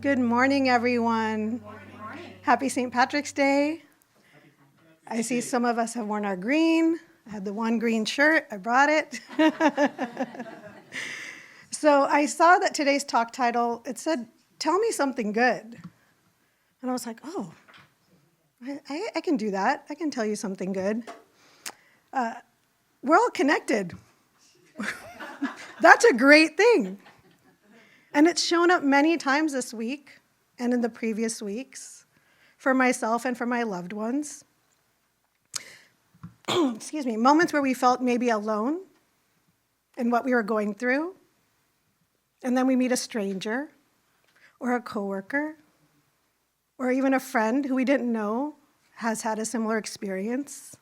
Good morning, everyone. Happy St. Patrick's Day. I see some of us have worn our green. I had the one green shirt. I brought it. So I saw that today's talk title, it said, "Tell me something good." And I was like, oh, I can do that. I can tell you something good. We're all connected. That's a great thing. And it's shown up many times this week and in the previous weeks for myself and for my loved ones. Excuse me, moments where we felt maybe alone in what we were going through. And then we meet a stranger or a coworker or even a friend who we didn't know has had a similar experience.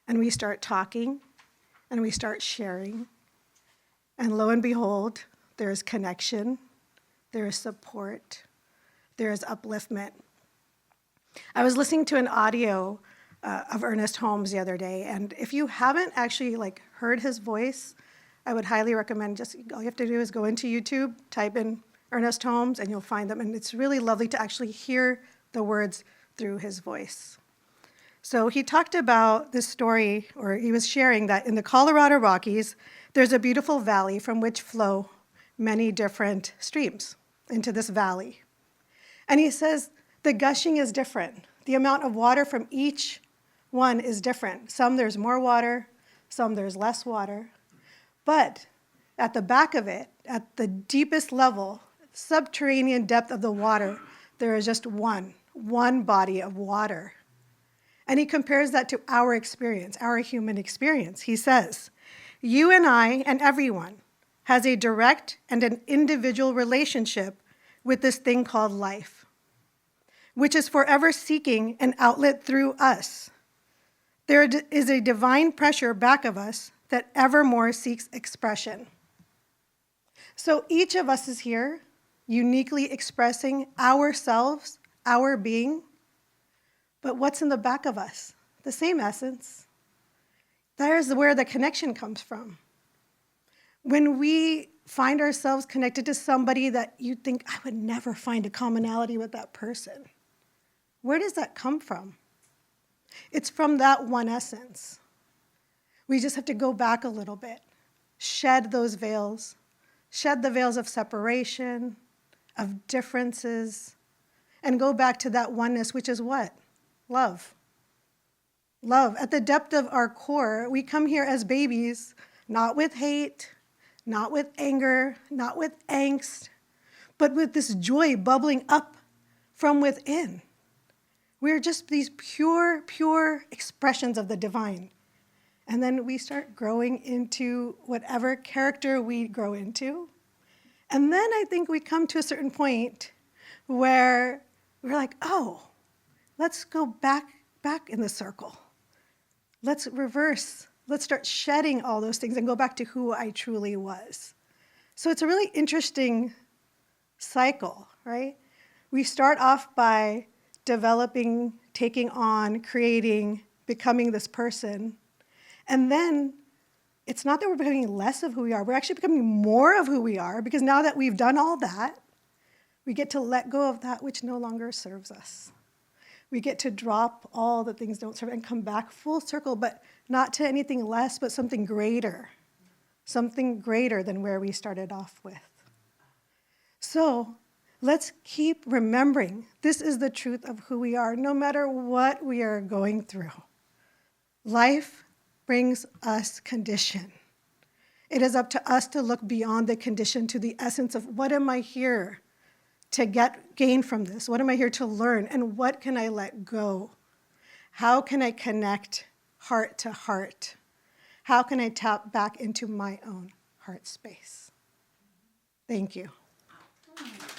And we start talking and we start sharing. And lo and behold, there is connection, there is support, there is upliftment. I was listening to an audio of Ernest Holmes the other day, and if you haven't actually heard his voice, I would highly recommend all you have to do is go into YouTube, type in Ernest Holmes, and you'll find them. And it's really lovely to actually hear the words through his voice. So he talked about this story, or he was sharing that in the Colorado Rockies, there's a beautiful valley from which flow many different streams into this valley. And he says the gushing is different. The amount of water from each one is different. Some there's more water, some there's less water. But at the back of it, at the deepest level, subterranean depth of the water, there is just one body of water. And he compares that to our experience, our human experience. He says, you and I and everyone has a direct and an individual relationship with this thing called life, which is forever seeking an outlet through us. There is a divine pressure back of us that evermore seeks expression. So each of us is here, uniquely expressing ourselves, our being, but what's in the back of us? The same essence. There's where the connection comes from. When we find ourselves connected to somebody that you think, I would never find a commonality with that person, where does that come from? It's from that one essence. We just have to go back a little bit, shed those veils, shed the veils of separation, of differences, and go back to that oneness, which is what? Love. Love. At the depth of our core, we come here as babies, not with hate, not with anger, not with angst, but with this joy bubbling up from within. We're just these pure expressions of the divine. And then we start growing into whatever character we grow into. And then I think we come to a certain point where we're like, oh, let's go back in the circle. Let's reverse. Let's start shedding all those things and go back to who I truly was. So it's a really interesting cycle, right? We start off by developing, taking on, creating, becoming this person. And then it's not that we're becoming less of who we are. We're actually becoming more of who we are, because now that we've done all that, we get to let go of that which no longer serves us. We get to drop all the things don't serve and come back full circle, but not to anything less, but something greater than where we started off with. So let's keep remembering this is the truth of who we are, no matter what we are going through. Life brings us condition. It is up to us to look beyond the condition to the essence of what am I here to gain from this? What am I here to learn? And what can I let go? How can I connect heart to heart? How can I tap back into my own heart space? Thank you.